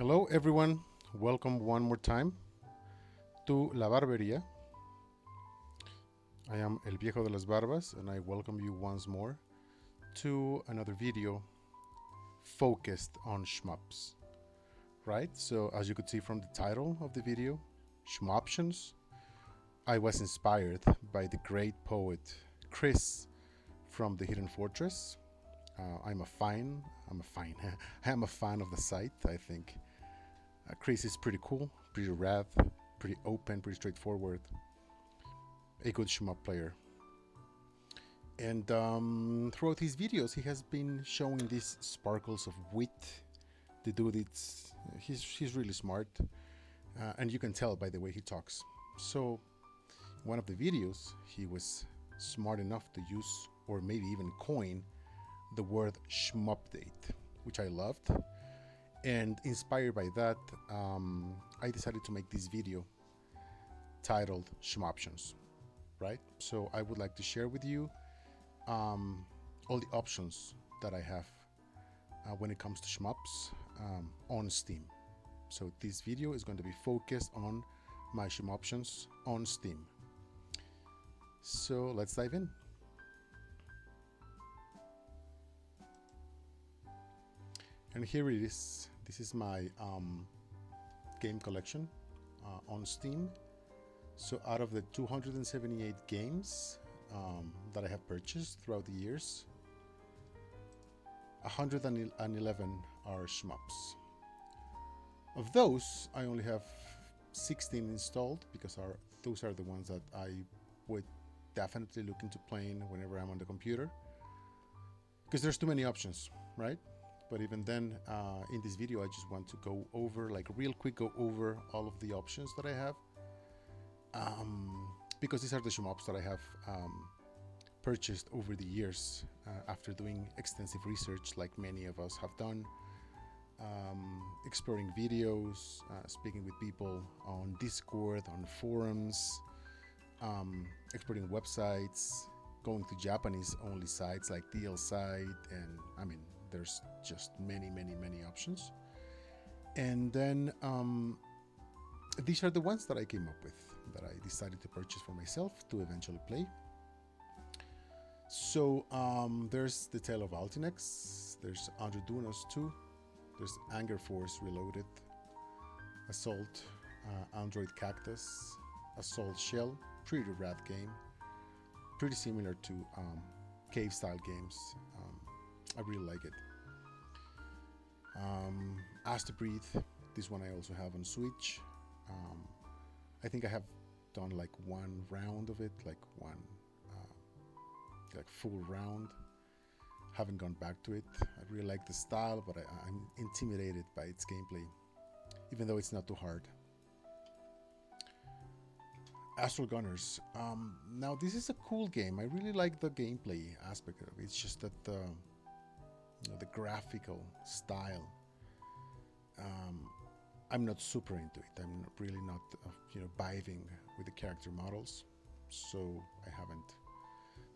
Hello everyone, welcome one more time to La Barbería. I am El Viejo de las Barbas and I welcome you once more to another video focused on shmups. Right, so as you could see from the title of the video, Shmuptions, I was inspired by the great poet Chris from the Hidden Fortress. I am a fan of the site. I think Chris is pretty cool, pretty rad, pretty open, pretty straightforward. A good shmup player. And throughout his videos, he has been showing these sparkles of wit. The dude, he's really smart, and you can tell by the way he talks. So, one of the videos, he was smart enough to use, or maybe even coin, the word shmupdate, which I loved. And inspired by that, I decided to make this video titled Shmuptions, right? So I would like to share with you all the options that I have when it comes to shmups on Steam. So this video is going to be focused on my shmuptions on Steam. So let's dive in. And here it is. This is my game collection on Steam. So out of the 278 games that I have purchased throughout the years, 111 are shmups. Of those, I only have 16 installed because those are the ones that I would definitely look into playing whenever I'm on the computer. Because there's too many options, right? But even then, in this video, I just want to go over, like real quick, go over all of the options that I have. Because these are the shmups that I have purchased over the years after doing extensive research like many of us have done, exploring videos, speaking with people on Discord, on forums, exploring websites, going to Japanese only sites like DL Site, and I mean there's just many options. And then these are the ones that I came up with, that I decided to purchase for myself to eventually play. So there's the Tale of Altinex, there's Andre Dunos 2, there's Anger Force Reloaded, Assault, Android Cactus, Assault Shell, pretty rad game, pretty similar to cave style games. I really like it. Ask to Breathe, this one I also have on Switch. I think I have done like one round of it, like one like full round. Haven't gone back to it. I really like the style, but I'm intimidated by its gameplay, even though it's not too hard. Astral Gunners. Now this is a cool game. I really like the gameplay aspect of it. It's just that the graphical style, I'm not super into it. I'm really not vibing with the character models, so I haven't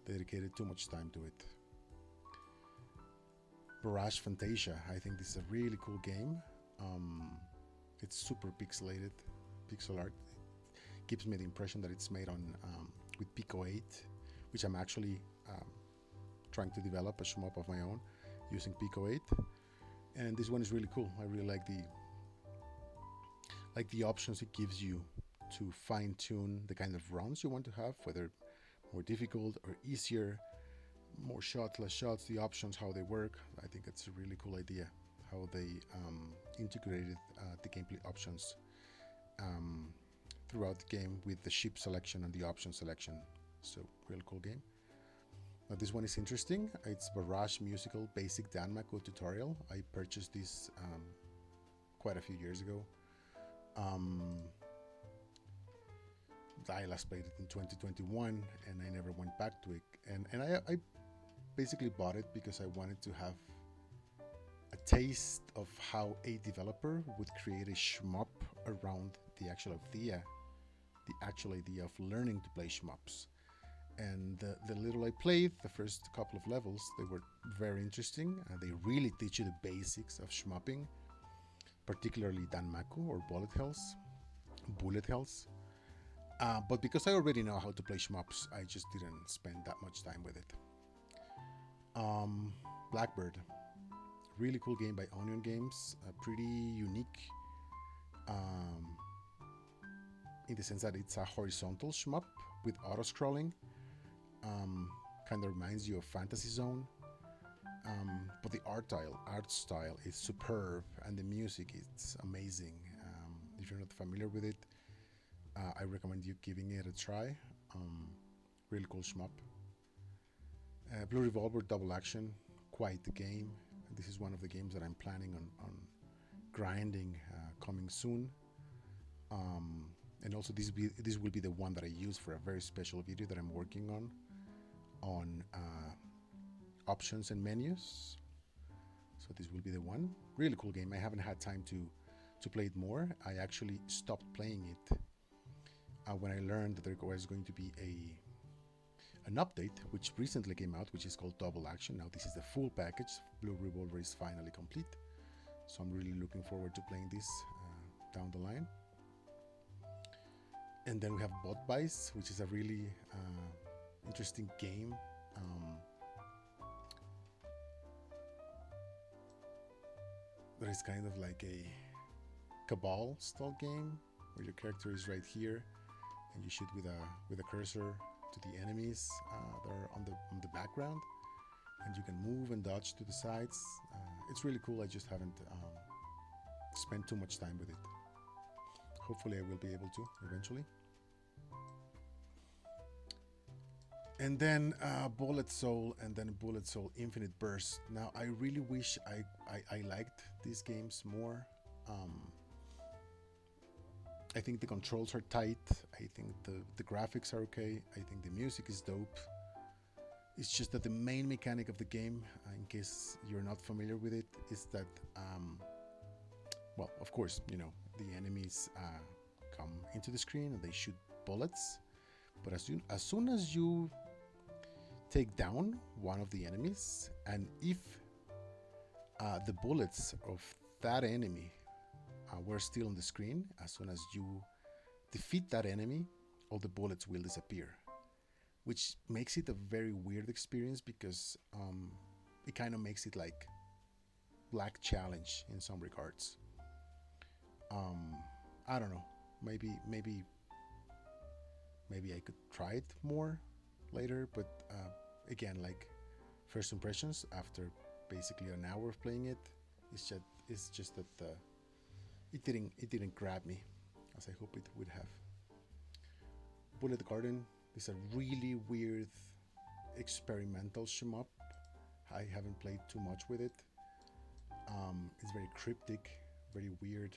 dedicated too much time to it. Barrage Fantasia. I think this is a really cool game. It's super pixelated, pixel art. It gives me the impression that it's made on with Pico 8, which I'm actually trying to develop a shmup of my own using Pico 8. And this one is really cool. I really like the options it gives you to fine-tune the kind of runs you want to have, whether more difficult or easier, more shots, less shots, the options, how they work. I think it's a really cool idea how they integrated the gameplay options throughout the game with the ship selection and the option selection. So real cool game. Now this one is interesting. It's Barrage Musical Basic Danmaku Tutorial. I purchased this quite a few years ago. I last played it in 2021 and I never went back to it. And I basically bought it because I wanted to have a taste of how a developer would create a shmup around the actual idea of learning to play shmups. And the little I played, the first couple of levels, they were very interesting. They really teach you the basics of shmupping. particularly Danmaku or Bullet Hells. But because I already know how to play shmups, I just didn't spend that much time with it. Blackbird, really cool game by Onion Games, pretty unique um, in the sense that it's a horizontal shmup with auto-scrolling. Kind of reminds you of Fantasy Zone, but the art style is superb, and the music is amazing. If you're not familiar with it, I recommend you giving it a try. Really cool shmup. Blue Revolver Double Action, quite the game. This is one of the games that I'm planning on grinding coming soon. And also this will be the one that I use for a very special video that I'm working on options and menus. So this will be the one. Really cool game. I haven't had time to play it more. I actually stopped playing it when I learned that there was going to be an update which recently came out, which is called Double Action. Now this is the full package. Blue Revolver is finally complete, so I'm really looking forward to playing this down the line. And then we have Bot Buys, which is a really interesting game. That is kind of like a Cabal style game where your character is right here and you shoot with a cursor to the enemies that are on the background, and you can move and dodge to the sides. It's really cool. I just haven't spent too much time with it. Hopefully I will be able to eventually. And then Bullet Soul, and then Bullet Soul Infinite Burst. Now I really wish I liked these games more. I think the controls are tight. I think the graphics are okay. I think the music is dope. It's just that the main mechanic of the game, in case you're not familiar with it, is that, well, of course, you know, the enemies come into the screen and they shoot bullets. But as soon as you take down one of the enemies, and if the bullets of that enemy were still on the screen, as soon as you defeat that enemy, all the bullets will disappear, which makes it a very weird experience because it kind of makes it like Black Challenge in some regards. I don't know. Maybe I could try it more later, but again, like first impressions after basically an hour of playing it, it's just that it didn't grab me as I hope it would have. Bullet Garden is a really weird experimental shmup. I haven't played too much with it. It's very cryptic, very weird.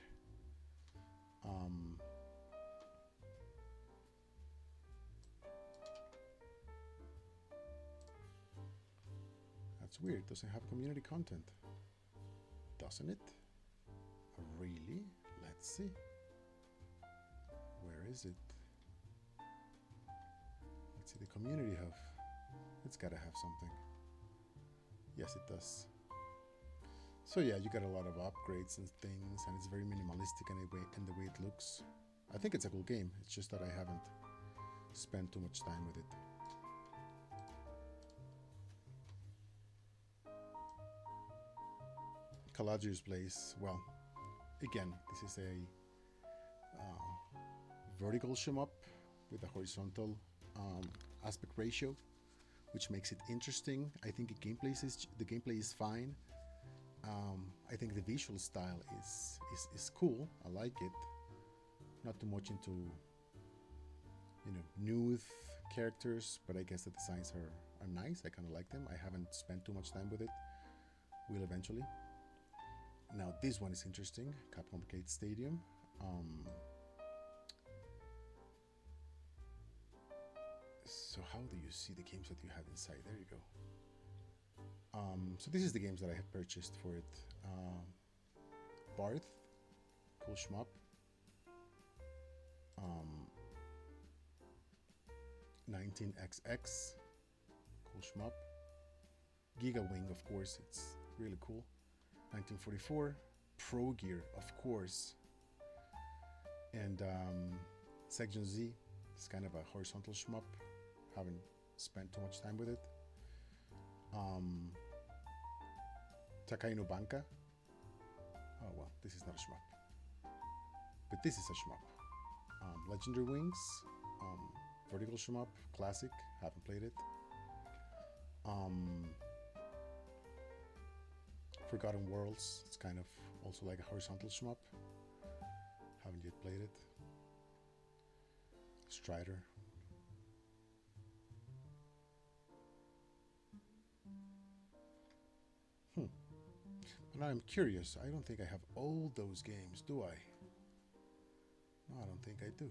That's weird. Doesn't have community content, doesn't it? Really? Let's see. Where is it? Let's see the community hub. It's gotta have something. Yes, it does. So yeah, you got a lot of upgrades and things, and it's very minimalistic in the way it looks. I think it's a cool game. It's just that I haven't spent too much time with it. Calagio's Place. Well, again, this is a vertical shmup with a horizontal aspect ratio, which makes it interesting. I think the gameplay is fine. I think the visual style is cool. I like it. Not too much into, you know, nude characters, but I guess the designs are nice. I kind of like them. I haven't spent too much time with it. Will eventually. Now this one is interesting. Capcom Arcade Stadium. So how do you see the games that you have inside? There you go. So this is the games that I have purchased for it. Barth, cool shmup. 19XX, cool shmup. Giga Wing, of course, it's really cool. 1944, Pro Gear, of course. And Section Z is kind of a horizontal shmup. Haven't spent too much time with it. Takai no Banka. Oh well, this is not a shmup, but this is a shmup. Legendary Wings, vertical shmup, classic. Haven't played it. Forgotten Worlds. It's kind of also like a horizontal shmup. Haven't yet played it. Strider. But now I'm curious. I don't think I have all those games, do I? No, I don't think I do.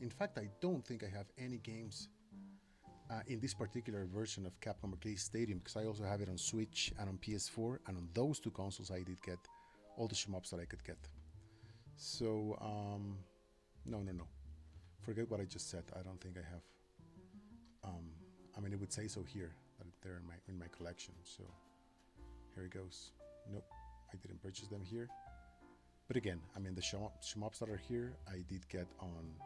In fact, I don't think I have any games in this particular version of Capcom Arcade Stadium, because I also have it on Switch and on PS4, and on those two consoles I did get all the shmups that I could get. So, no. Forget what I just said. I don't think I have. I mean, it would say so here that they're in my collection. So here it goes. Nope, I didn't purchase them here. But again, I mean, the shmups that are here, I did get on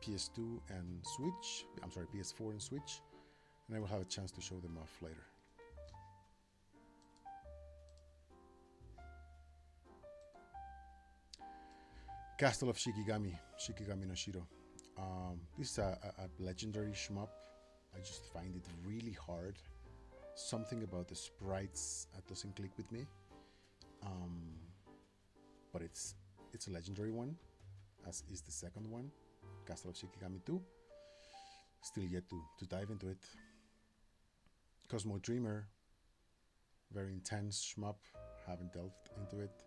PS2 and Switch. I'm sorry, PS4 and Switch, and I will have a chance to show them off later. Castle of Shikigami no Shiro. This is a legendary shmup. I just find it really hard. Something about the sprites doesn't click with me. But it's a legendary one, as is the second one, Castle of Shikigami 2. Still yet to dive into it. Cosmo Dreamer, very intense shmup. Haven't delved into it.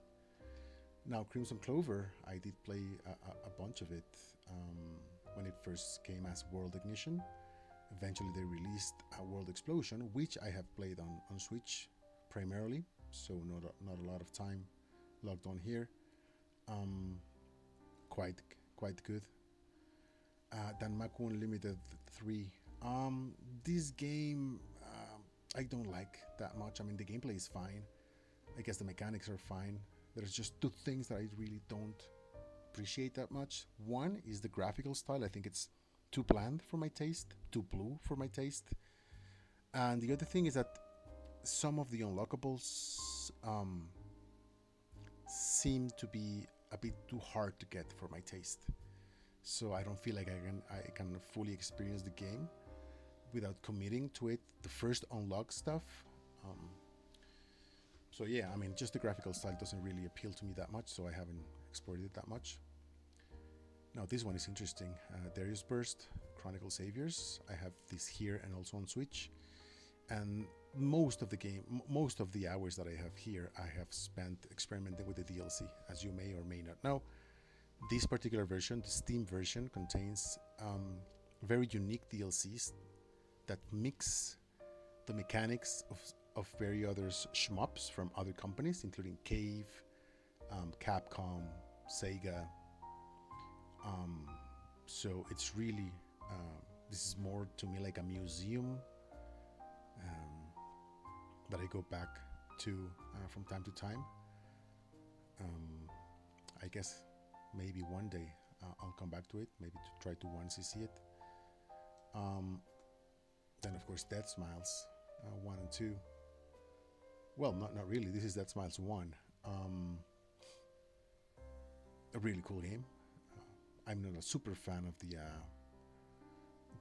Now, Crimson Clover, I did play a bunch of it when it first came as World Ignition. Eventually, they released a World Explosion, which I have played on Switch primarily, so not a lot of time logged on here. Quite good. Danmaku Unlimited 3. This game I don't like that much. I mean, the gameplay is fine. I guess the mechanics are fine. There's just two things that I really don't appreciate that much. One is the graphical style. I think it's too bland for my taste, too blue for my taste. And the other thing is that some of the unlockables seem to be a bit too hard to get for my taste. So I don't feel like I can fully experience the game without committing to it. The first unlock stuff. So yeah, I mean, just the graphical style doesn't really appeal to me that much, so I haven't explored it that much. Now this one is interesting. Darius Burst, Chronicle Saviors. I have this here and also on Switch. And most of the hours that I have here, I have spent experimenting with the DLC, as you may or may not know. This particular version, the Steam version, contains very unique DLCs that mix the mechanics of various other shmups from other companies, including Cave, Capcom, Sega. So it's really, this is more to me like a museum that I go back to from time to time. I guess maybe one day I'll come back to it, maybe to try to once see it. Then of course Dead Smiles 1 and 2. Well, not really. This is Dead Smiles 1. A really cool game. I'm not a super fan of the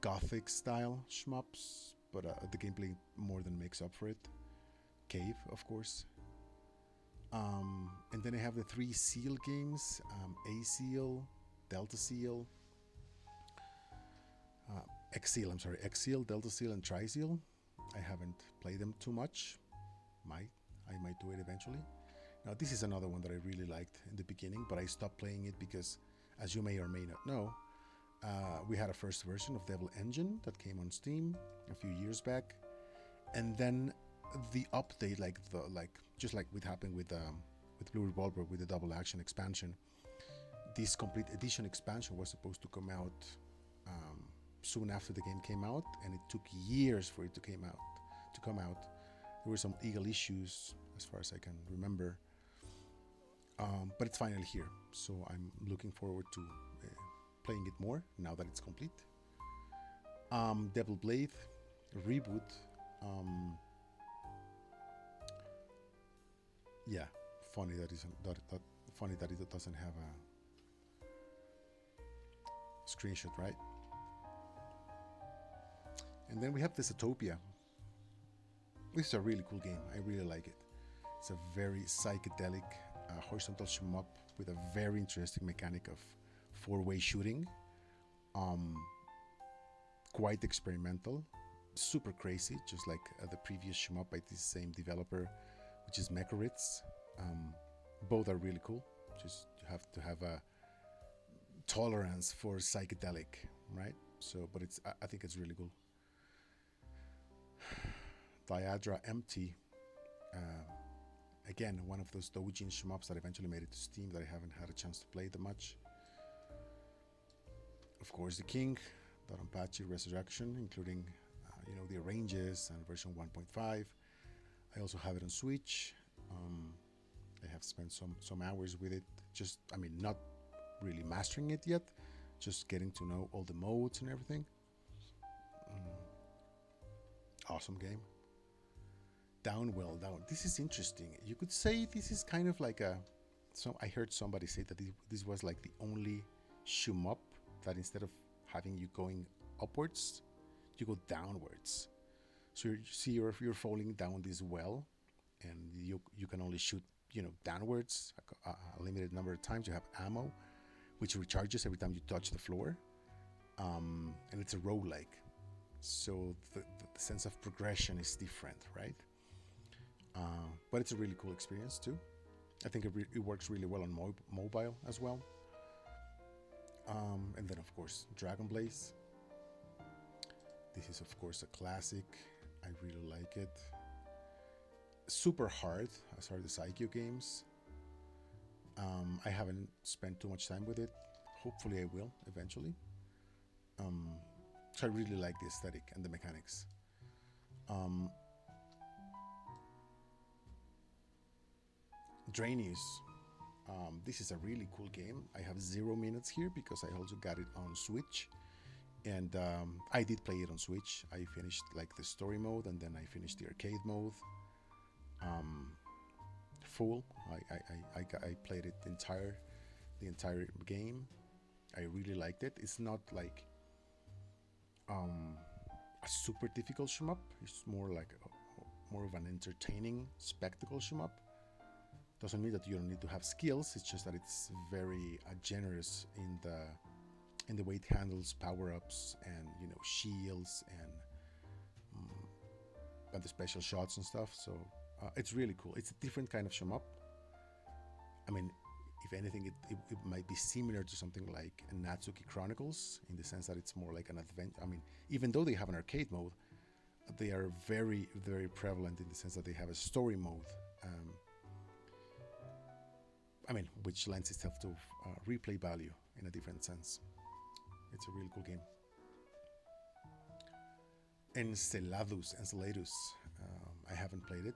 gothic style shmups, but the gameplay more than makes up for it. Cave, of course. And then I have the 3 Seal games, A-Seal, Delta Seal, X-Seal, Delta Seal, and Tri-Seal. I haven't played them too much. I might do it eventually. Now this is another one that I really liked in the beginning, but I stopped playing it because, as you may or may not know, we had a first version of Devil Engine that came on Steam a few years back, and then the update, just like what happened with Blue Revolver with the Double Action expansion, this complete edition expansion was supposed to come out soon after the game came out, and it took years for it to come out. There were some legal issues, as far as I can remember, But it's finally here, so I'm looking forward to playing it more now that it's complete. Devil Blade reboot. Um, yeah, funny that isn't that funny that it doesn't have a screenshot, right? And then we have this Utopia. This is a really cool game. I really like it. It's a very psychedelic horizontal shmup with a very interesting mechanic of four-way shooting. Um, Quite experimental, super crazy, just like the previous shmup by this same developer, which is Mecharitz. Both are really cool. Just you have to have a tolerance for psychedelic, right? So, but I think it's really cool. Diadra Empty, uh, again, one of those doujin shmups that eventually made it to Steam that I haven't had a chance to play that much. Of course, the King, Daranpachi Resurrection, including the arranges and version 1.5. I also have it on Switch. I have spent some hours with it. Just, I mean, not really mastering it yet, just getting to know all the modes and everything. Awesome game. Down Well Down. This is interesting. You could say this is kind of like a. So I heard somebody say that this was like the only shmup that instead of having you going upwards, you go downwards. So you see you're falling down this well, and you can only shoot downwards a limited number of times. You have ammo, which recharges every time you touch the floor, and it's a roguelike. So the sense of progression is different, right? But it's a really cool experience too. I think it works really well on mobile as well. And then of course Dragon Blaze. This is of course a classic. I really like it. Super hard as are the Psycho games. I haven't spent too much time with it. Hopefully I will eventually. So I really like the aesthetic and the mechanics. Drainius. This is a really cool game. I have 0 minutes here because I also got it on Switch. And I did play it on Switch. I finished like the story mode and then I finished the arcade mode. Full. I played it the entire game. I really liked it. It's not like a super difficult shmup. It's more like more of an entertaining spectacle shmup. Doesn't mean that you don't need to have skills. It's just that it's very generous in the way it handles power-ups and shields and the special shots and stuff. So it's really cool. It's a different kind of shmup. I mean, if anything, it might be similar to something like Natsuki Chronicles in the sense that it's more like an adventure. I mean, even though they have an arcade mode, they are very, very prevalent in the sense that they have a story mode. I mean, which lends itself to replay value in a different sense. It's a really cool game. Enceladus. I haven't played it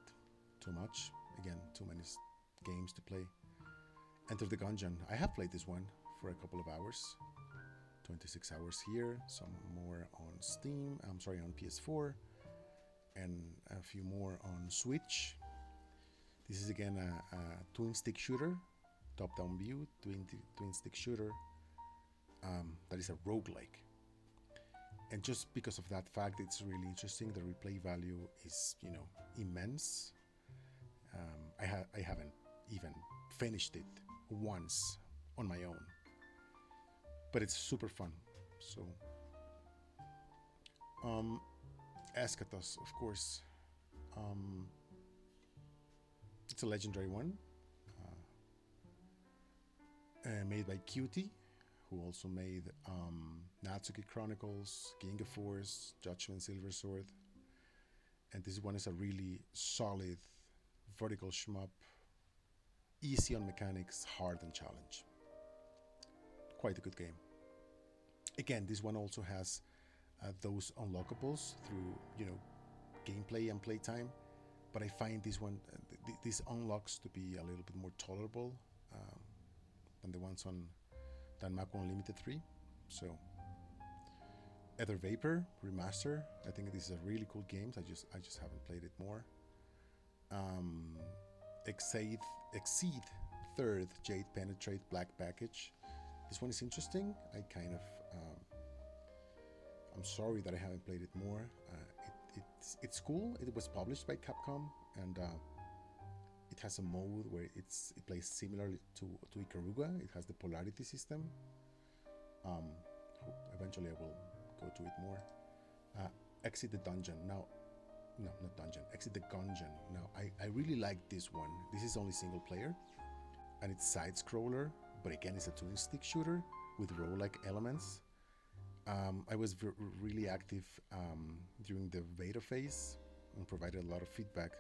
too much. Again, too many games to play. Enter the Gungeon. I have played this one for a couple of hours. 26 hours here. Some more on Steam. I'm sorry, on PS4. And a few more on Switch. This is again a twin stick shooter. Top-down view, twin stick shooter. That is a roguelike. And just because of that fact, it's really interesting. The replay value is, immense. I haven't even finished it once on my own, but it's super fun. So, Eschatos, of course, it's a legendary one, made by Cutie, who also made Natsuki Chronicles, King of Force, Judgment Silver Sword. And this one is a really solid vertical shmup, easy on mechanics, hard on challenge. Quite a good game. Again, this one also has those unlockables through, gameplay and playtime. But I find this one, these unlocks to be a little bit more tolerable than the ones on Danmaku Unlimited 3. So Ether Vapor Remaster, I think this is a really cool game. I just haven't played it more. Exceed Third Jade Penetrate Black Package. This one is interesting. I'm sorry that I haven't played it more. It's cool. It was published by Capcom, and it has a mode where it plays similarly to Ikaruga. It has the polarity system. Eventually I will go to it more. Exit the Dungeon. Now, no, not Dungeon. Exit the Gungeon. Now, I really like this one. This is only single player, and it's side-scroller, but again, it's a twin stick shooter with roguelike elements. I was really active during the beta phase and provided a lot of feedback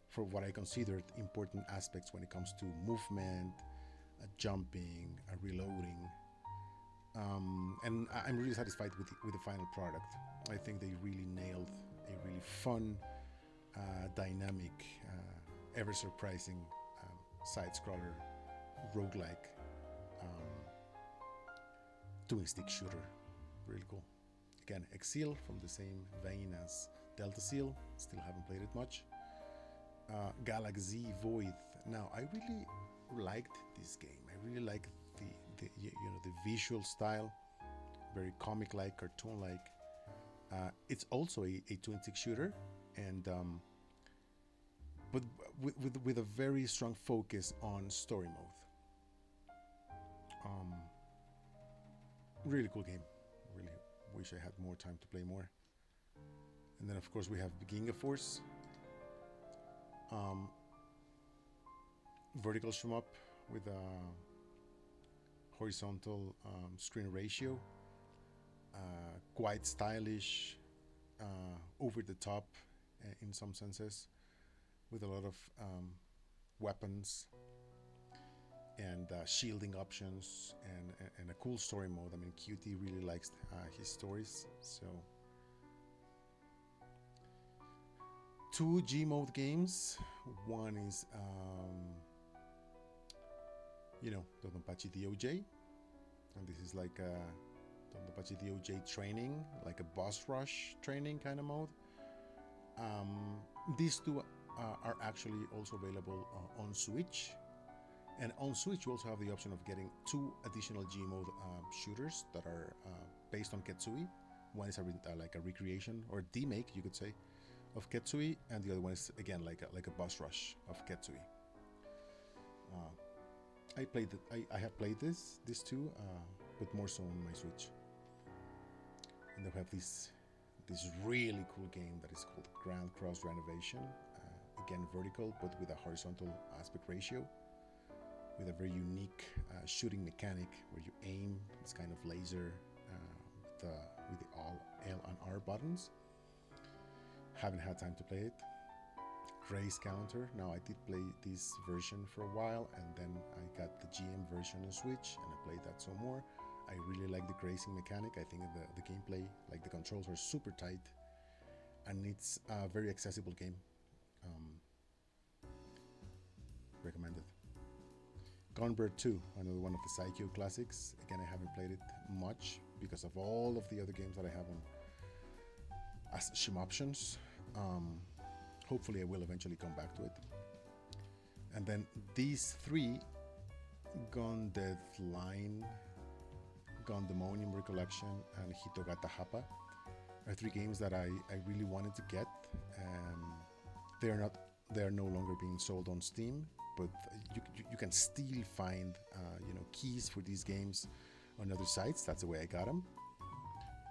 for what I considered important aspects when it comes to movement, jumping, reloading. And I'm really satisfied with the final product. I think they really nailed a really fun, dynamic, ever surprising side-scroller roguelike twin stick shooter. Really cool. Again, Exil from the same vein as Delta Seal. Still haven't played it much. Galaxy Void. Now, I really liked this game. I really like the visual style, very comic-like, cartoon-like. It's also a twin stick shooter, and but with a very strong focus on story mode. Really cool game. Really wish I had more time to play more. And then of course we have Ginga Force, vertical shmup with a horizontal screen ratio, quite stylish, over the top in some senses, with a lot of weapons and shielding options and a cool story mode. I mean, QT really likes his stories. So 2 G mode games. One is Donpachi DOJ, and this is like a Donpachi DOJ training, like a boss rush training kind of mode. These two are actually also available on Switch. And on Switch, you also have the option of getting 2 additional G mode shooters that are based on Ketsui. One is like a recreation or demake, you could say, of Ketsui, and the other one is again like a boss rush of Ketsui. I have played these two, but more so on my Switch. And they have this really cool game that is called Grand Cross Renovation. Again, vertical, but with a horizontal aspect ratio, with a very unique shooting mechanic where you aim this kind of laser with the L and R buttons. Haven't had time to play it. Race Counter. Now, I did play this version for a while, and then I got the GM version on Switch, and I played that some more. I really like the grazing mechanic. I think the gameplay, like the controls, are super tight, and it's a very accessible game. Recommended. Gunbird 2, another one of the Psycho classics. Again, I haven't played it much because of all of the other games that I have on as shmuptions. Hopefully I will eventually come back to it. And then these 3, Gun Deathline, Gun Demonium Recollection, and Hitogata Hapa, are 3 games that I really wanted to get. They are no longer being sold on Steam, but you can still find keys for these games on other sites. That's the way I got them.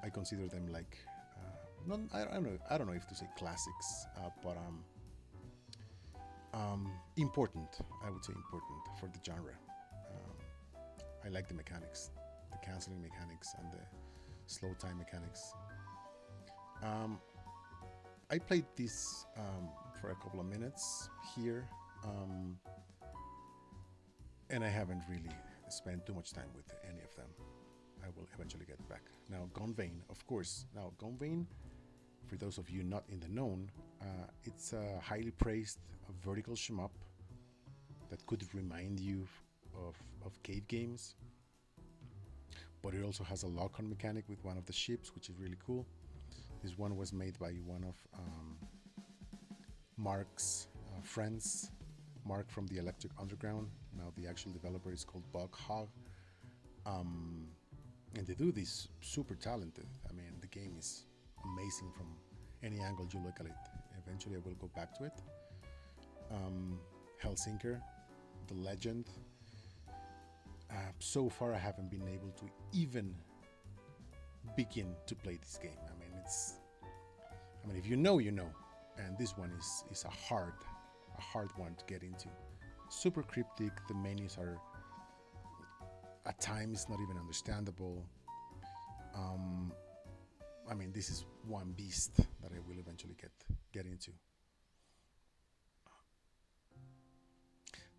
I consider them like I don't know if to say classics, but important. I would say important for the genre. I like the mechanics, the canceling mechanics and the slow time mechanics. I played this for a couple of minutes here, and I haven't really spent too much time with any of them. I will eventually get back. Now, Gunvein, of course. Now, Gunvein, for those of you not in the known, it's a highly praised vertical shmup that could remind you of cave games. But it also has a lock-on mechanic with one of the ships, which is really cool. This one was made by one of Mark's friends, Mark from the Electric Underground. Now the actual developer is called Bug Hog. And the dude is super talented. I mean, the game is amazing from any angle you look at it. Eventually I will go back to it. Helsinker, the legend. So far I haven't been able to even begin to play this game. I mean, if you know, you know. And this one is a hard one to get into. Super cryptic. The menus are at times not even understandable. I mean, this is one beast that I will eventually get into.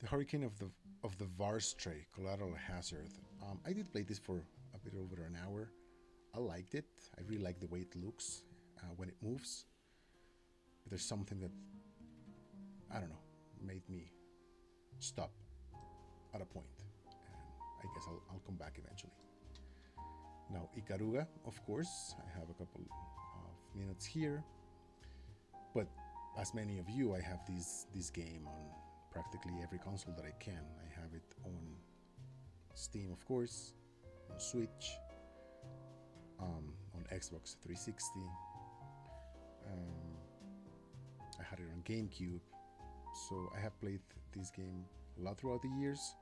The Hurricane of the Varstray, Collateral Hazard. I did play this for a bit over an hour. I liked it. I really like the way it looks when it moves. But there's something that, I don't know, made me stop at a point. And I guess I'll come back eventually. Now, Ikaruga, of course. I have a couple of minutes here. But as many of you, I have this game on practically every console that I can. I have it on Steam, of course, on Switch, on Xbox 360. I had it on GameCube, so I have played this game a lot throughout the years.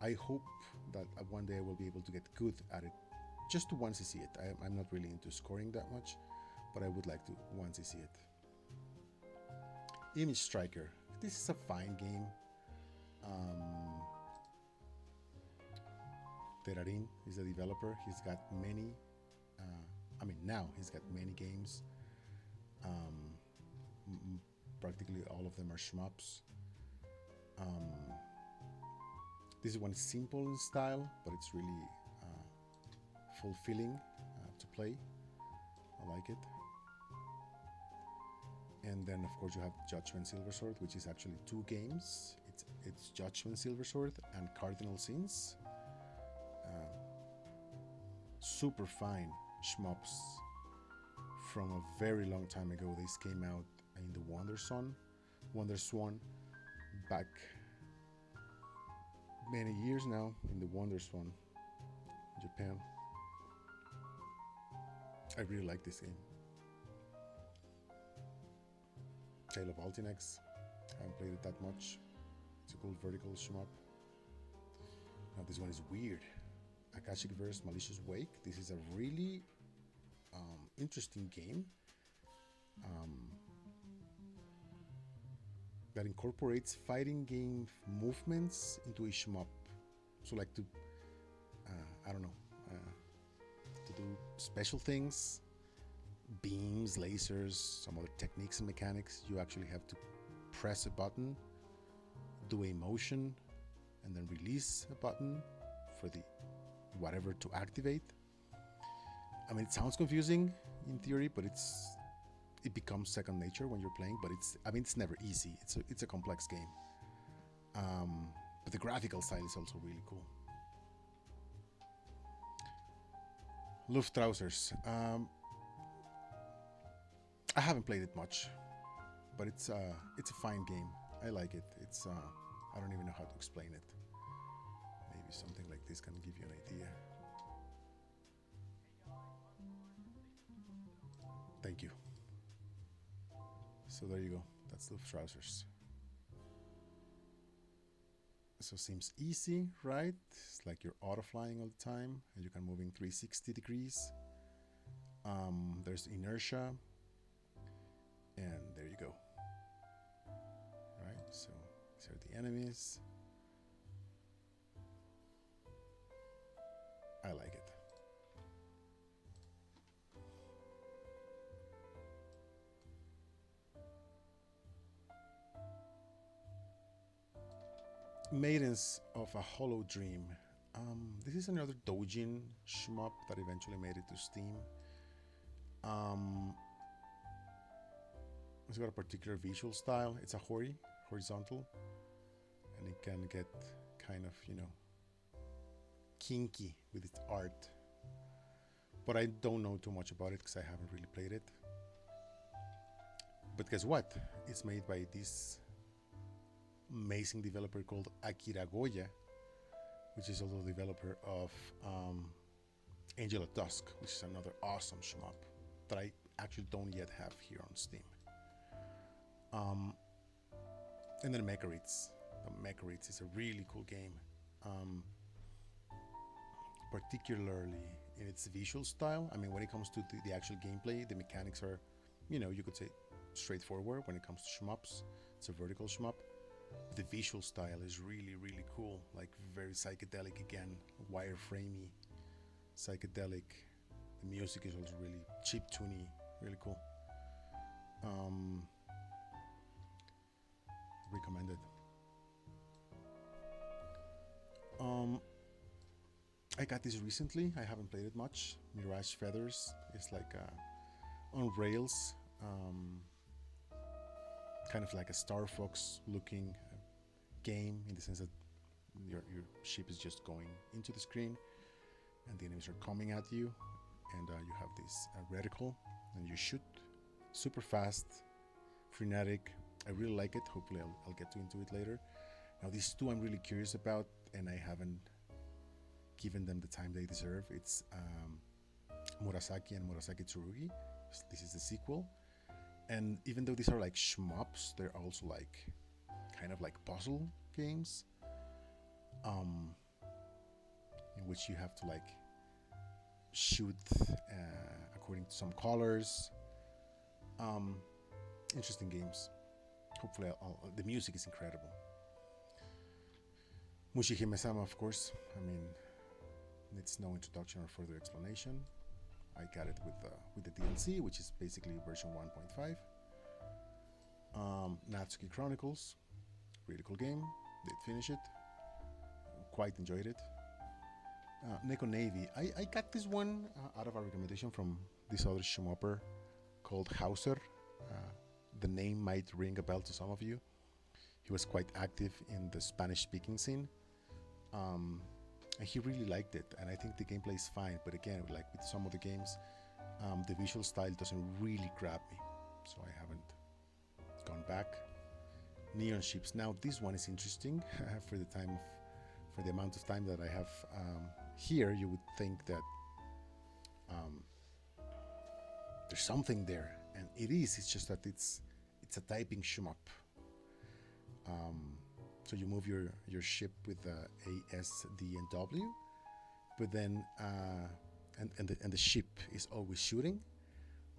I hope that one day I will be able to get good at it, just to once see it. I'm not really into scoring that much, but I would like to once see it. Image Striker. This is a fine game. Terrarin is the developer. He's got many, now he's got many games. Practically all of them are shmups. This one is simple in style, but it's really fulfilling to play. I like it. And then, of course, you have Judgment Silversword, which is actually two games. It's Judgment Silversword and Cardinal Sins. Super fine shmups from a very long time ago. These came out in the Wonder Swan, back many years now in the Wonder Swan, Japan. I really like this game. Tale of Altinex. I haven't played it that much. It's a cool vertical shmup. Now this one is weird. Akashic Verse Malicious Wake. This is a really interesting game that incorporates fighting game movements into a shmup. So like to, I don't know, to do special things, beams, lasers, some other techniques and mechanics. You actually have to press a button, do a motion, and then release a button for the whatever to activate. I mean, it sounds confusing in theory, but it becomes second nature when you're playing. But it's never easy. It's a complex game. But the graphical style is also really cool. Luftrausers. I haven't played it much, but it's a fine game. I like it. I don't even know how to explain it. Maybe something like this can give you an idea. Thank you. So there you go. That's Luftrausers. So seems easy, right? It's like you're auto flying all the time, and you can move in 360 degrees. There's inertia, and there you go. Right, so these are the enemies. I like it. Maidens of a Hollow Dream. This is another doujin shmup that eventually made it to Steam. It's got a particular visual style. It's a hori horizontal, and it can get kind of, kinky with its art. But I don't know too much about it because I haven't really played it. But guess what? It's made by this amazing developer called Akira Goya, which is also the developer of Angel of Dusk, which is another awesome shmup that I actually don't yet have here on Steam. And then Mecharids. The Mecharids is a really cool game, particularly in its visual style. I mean, when it comes to the actual gameplay, the mechanics are, you could say straightforward. When it comes to shmups, it's a vertical shmup. The visual style is really, really cool, like very psychedelic again, wireframey, psychedelic. The music is also really chiptune-y, really cool. Recommended. I got this recently. I haven't played it much. Mirage Feathers is like on rails, kind of like a Star Fox looking game, in the sense that your ship is just going into the screen and the enemies are coming at you, and you have this reticle and you shoot super fast, frenetic. I really like it. Hopefully I'll get into it later. Now these two I'm really curious about, and I haven't given them the time they deserve. It's Murasaki and Murasaki Tsurugi. This is the sequel, and even though these are like shmups, they're also like kind of like puzzle games, in which you have to like shoot according to some colors. Interesting games. Hopefully the music is incredible. Mushihime-sama, of course. I mean, needs no introduction or further explanation. I got it with the DLC, which is basically version 1.5. Natsuki Chronicles, really cool game. Did finish it. Quite enjoyed it. Neko Navy. I got this one out of a recommendation from this other shmupper called Hauser. The name might ring a bell to some of you. He was quite active in the Spanish-speaking scene. And he really liked it, and I think the gameplay is fine, but again, like with some of the games, the visual style doesn't really grab me, so I haven't gone back. Neon Ships. Now this one is interesting. For the amount of time that I have here, you would think that there's something there, and it is. It's just that it's a typing shmup. So you move your ship with A, S, D, and W, but then and the ship is always shooting,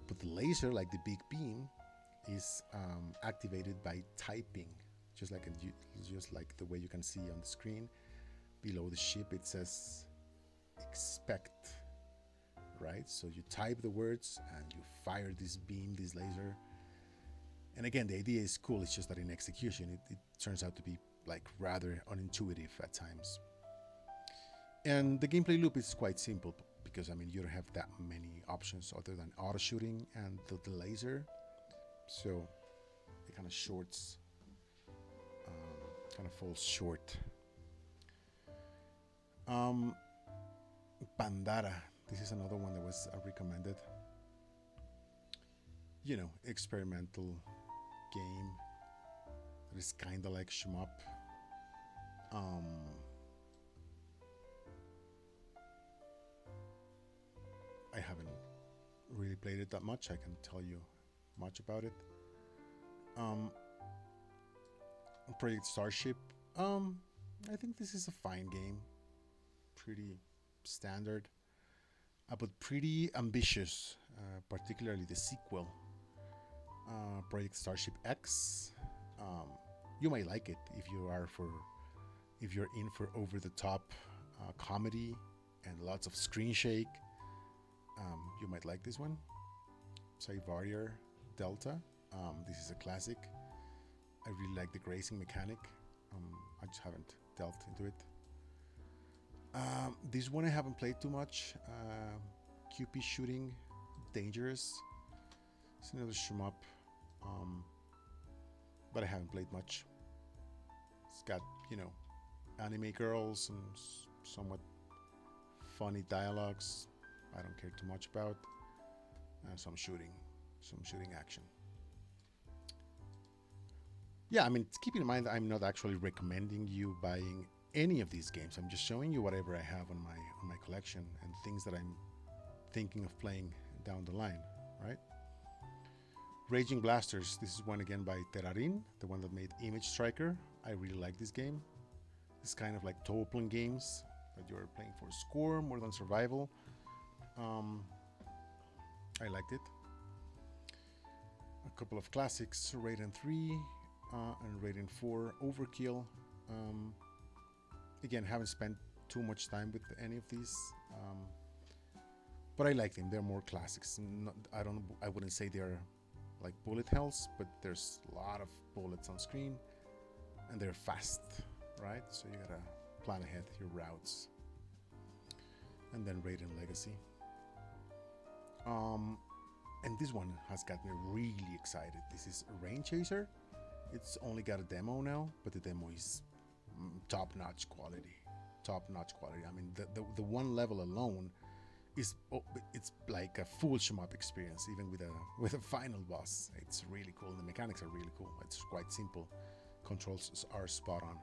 but the laser, like the big beam, is activated by typing, just like the way you can see on the screen below the ship. It says expect, right? So you type the words and you fire this beam, this laser. And again, the idea is cool. It's just that in execution, it turns out to be like rather unintuitive at times. And the gameplay loop is quite simple because, I mean, you don't have that many options other than auto shooting and the laser. So it kind of falls short. Pandara. This is another one that was recommended. Experimental game that is kind of like shmup. I haven't really played it that much. I can tell you much about it. Project Starship. I think this is a fine game. Pretty standard, but pretty ambitious. Particularly the sequel, Project Starship X. You might like it if you're in for over-the-top comedy and lots of screen shake. You might like this one. Warrior Delta. This is a classic. I really like the grazing mechanic. I just haven't delved into it. This one I haven't played too much. QP Shooting Dangerous. It's another shmup, but I haven't played much. got, you know, anime girls and somewhat funny dialogues. I don't care too much about. Some shooting action. Yeah, I mean, keep in mind I'm not actually recommending you buying any of these games. I'm just showing you whatever I have on my collection and things that I'm thinking of playing down the line, right? Raging Blasters. This is one again by Terrarin, the one that made Image Striker. I really like this game. It's kind of like toe-playing games that you're playing for score more than survival. I liked it. A couple of classics, Raiden 3 and Raiden 4 Overkill. Again, haven't spent too much time with any of these, but I like them. They're more classics. I wouldn't say they're like bullet hells, but there's a lot of bullets on screen, and they're fast, right? So you gotta plan ahead your routes. And then Raiden Legacy. And this one has got me really excited. This is Rain Chaser. It's only got a demo now, but the demo is top-notch quality. Top-notch quality. I mean, the one level alone is it's like a full shmup experience, even with a final boss. It's really cool. The mechanics are really cool. It's quite simple. Controls are spot on.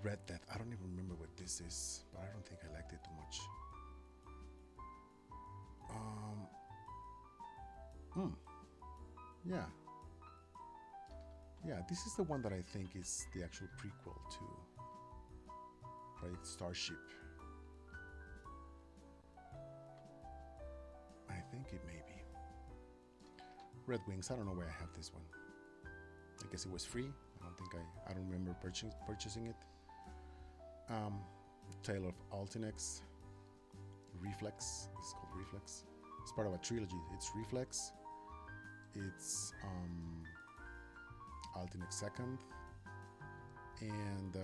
Red Death. I don't even remember what this is, but I don't think I liked it too much. Yeah. Yeah, this is the one that I think is the actual prequel to Project Starship. I think it may be. Red Wings, I don't know where I have this one. I guess it was free. I don't remember purchasing it. Tale of Altinex. Reflex. It's called Reflex. It's part of a trilogy. It's Reflex. It's Altinex Second, and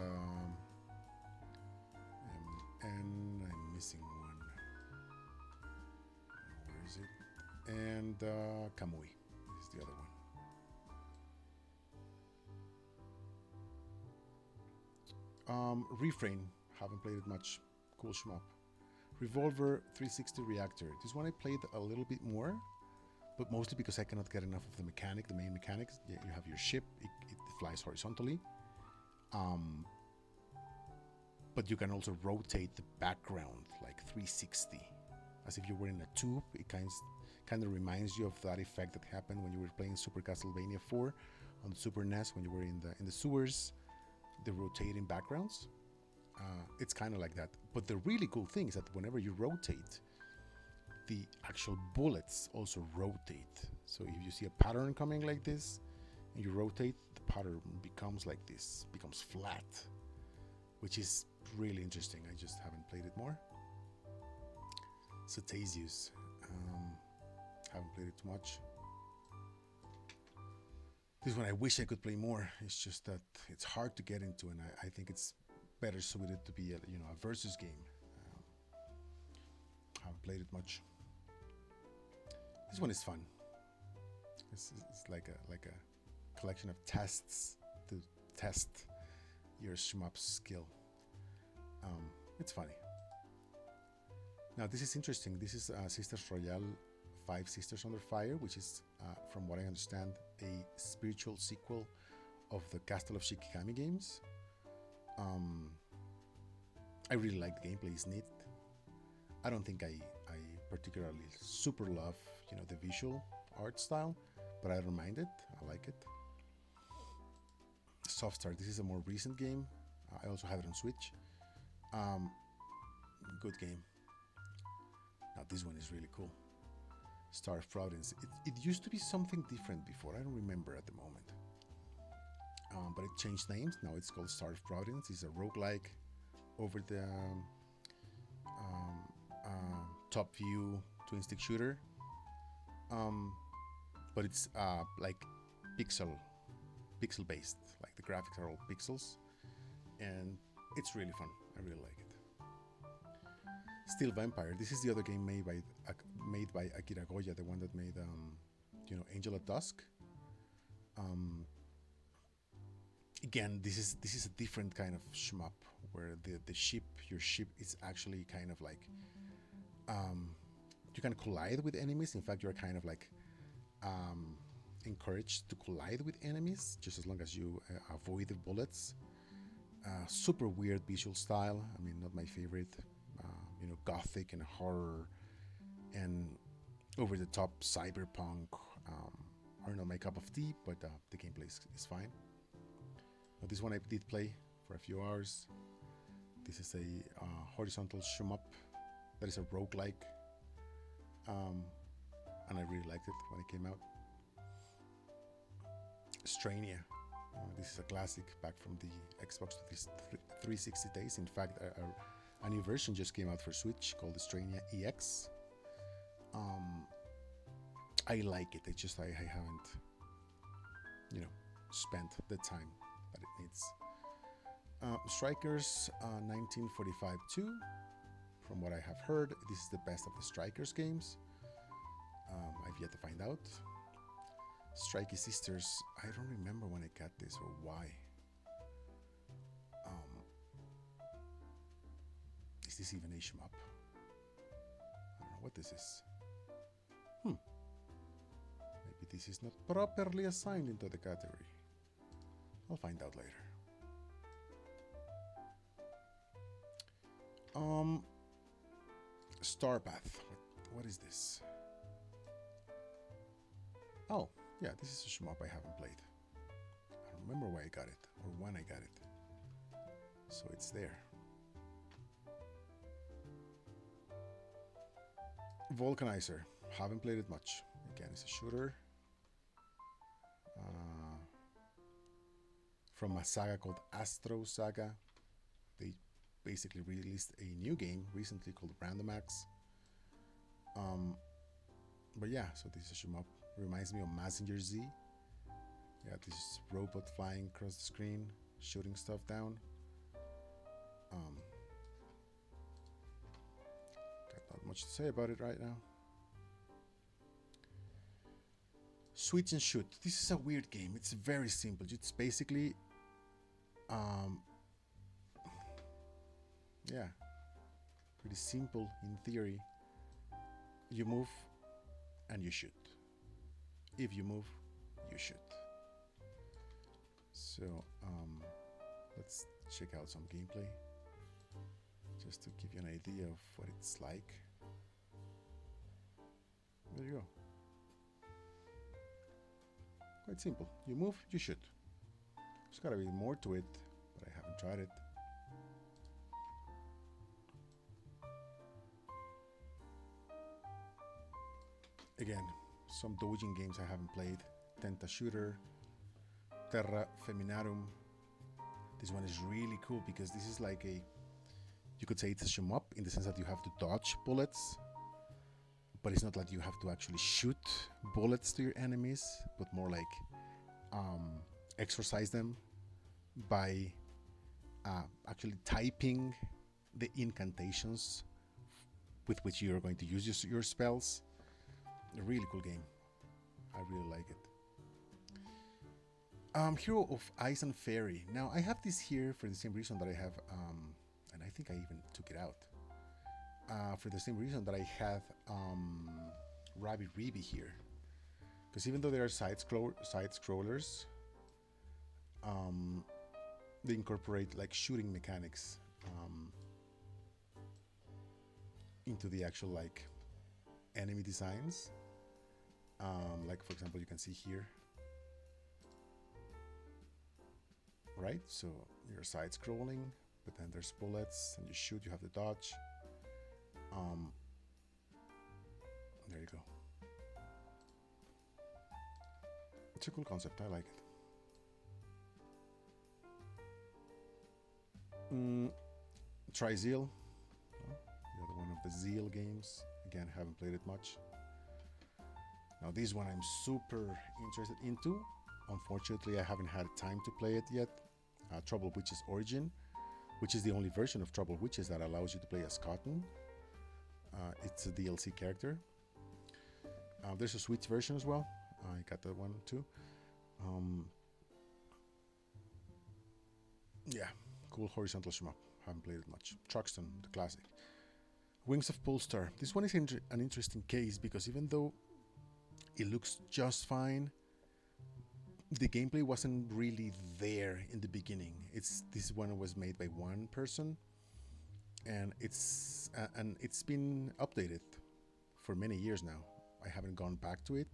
I'm missing one. Where is it? And Kamui is the other one. Refrain, haven't played it much. Cool shmup. Revolver 360 Reactor. This one I played a little bit more, but mostly because I cannot get enough of the mechanic, the main mechanics. You have your ship, it flies horizontally. But you can also rotate the background like 360, as if you were in a tube. It kind of reminds you of that effect that happened when you were playing Super Castlevania 4 on the Super NES, when you were in the sewers, the rotating backgrounds. It's kind of like that. But the really cool thing is that whenever you rotate, the actual bullets also rotate. So if you see a pattern coming like this and you rotate, the pattern becomes like this, becomes flat, which is really interesting. I just haven't played it more. Cetasius, haven't played it too much. This one I wish I could play more. It's just that it's hard to get into, and I think it's better suited to be a versus game. Haven't played it much. This one is fun. It's like a collection of tests to test your shmup skill. It's funny. Now this is interesting. This is Sisters Royale 5 Sisters Under Fire, which is, from what I understand, a spiritual sequel of the Castle of Shikigami games. I really like the gameplay. It's neat. I don't think I particularly super love, the visual art style, but I don't mind it. I like it. Soft Start. This is a more recent game. I also have it on Switch. Good game. Now this one is really cool. Star of Providence. It used to be something different before. I don't remember at the moment. But it changed names. Now it's called Star of Providence. It's a roguelike over the top view twin stick shooter. But it's like pixel based. Like the graphics are all pixels, and it's really fun. I really like it. Steel Vampire. This is the other game made by Akira Goya, the one that made Angel at Dusk. Again, this is a different kind of shmup where your ship is actually kind of like you can collide with enemies. In fact, you're kind of like encouraged to collide with enemies just as long as you avoid the bullets. Super weird visual style. I mean, not my favorite. Gothic and horror and over the top cyberpunk. Are not my cup of tea, but the gameplay is fine. This one I did play for a few hours. This is a horizontal shmup that is a roguelike, and I really liked it when it came out. Strania. This is a classic back from the Xbox 360 days. In fact, a new version just came out for Switch called the Strania EX. I like it. It's just I haven't, spent the time that it needs. Strikers 1945-2. From what I have heard, this is the best of the Strikers games. I've yet to find out. Strikey Sisters, I don't remember when I got this or why. Is this even a shmup? I don't know what this is. Maybe this is not properly assigned into the category. I'll find out later. Starpath. What is this? Oh, yeah, this is a shmup I haven't played. I don't remember where I got it or when I got it. So it's there. Vulcanizer. Haven't played it much. Again, it's a shooter. From a saga called Astro Saga. They basically released a new game recently called Random Acts. But yeah, so this is a shmup. Reminds me of Messenger Z. Yeah, this robot flying across the screen, shooting stuff down. Got not much to say about it right now. Switch and Shoot. This is a weird game. It's very simple. It's basically, yeah, pretty simple in theory. You move and you shoot. If you move, you shoot. So let's check out some gameplay just to give you an idea of what it's like. There you go. Quite simple. You move, you shoot. There's gotta be more to it, but I haven't tried it. Again, some doujin games I haven't played. Tenta Shooter, Terra Feminarum. This one is really cool because this is like you could say it's a shmup in the sense that you have to dodge bullets, but it's not like you have to actually shoot bullets to your enemies, but more like exorcise them by actually typing the incantations with which you're going to use your spells. A really cool game. I really like it. Hero of Ice and Fairy. Now I have this here for the same reason that I have, and I think I even took it out. For the same reason that I had Rabbit Reeby here. Because even though they are side scrollers, they incorporate like shooting mechanics into the actual like enemy designs. Like for example, you can see here, right? So you're side scrolling, but then there's bullets and you shoot, you have to dodge. There you go. It's a cool concept, I like it. Try Zeal, the other one of the Zeal games. Again, haven't played it much. Now this one I'm super interested into. Unfortunately, I haven't had time to play it yet. Trouble Witches Origin, which is the only version of Trouble Witches that allows you to play as Cotton. It's a DLC character. There's a Switch version as well. I got that one too. Yeah, cool horizontal shmup. Haven't played it much. Truxton, the classic. Wings of Polestar. This one is an interesting case because even though it looks just fine, the gameplay wasn't really there in the beginning. This one was made by one person, and it's been updated for many years now. I haven't gone back to it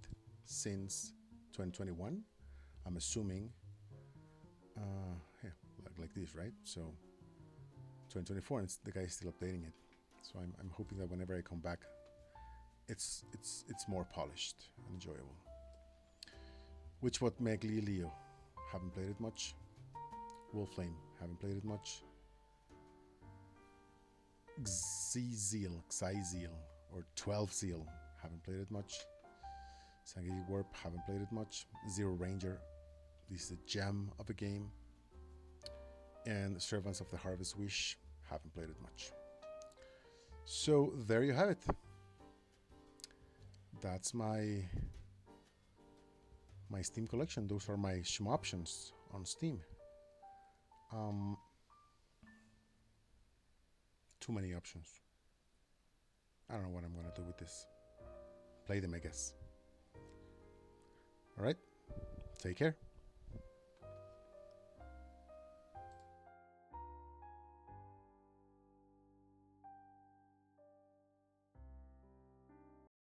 since 2021. I'm assuming, yeah, like this, right? So 2024, and the guy is still updating it. So I'm hoping that whenever I come back, it's more polished and enjoyable. Which what Meglilio, haven't played it much. Wolflame, haven't played it much. Xyzeal, or 12 Zeal, haven't played it much. Sangui Warp, haven't played it much. Zero Ranger, this is a gem of a game. And Servants of the Harvest Wish, haven't played it much. So there you have it. That's my Steam collection. Those are my Shmuptions on Steam. Too many options. I don't know what I'm gonna do with this. Play them, I guess. All right. Take care.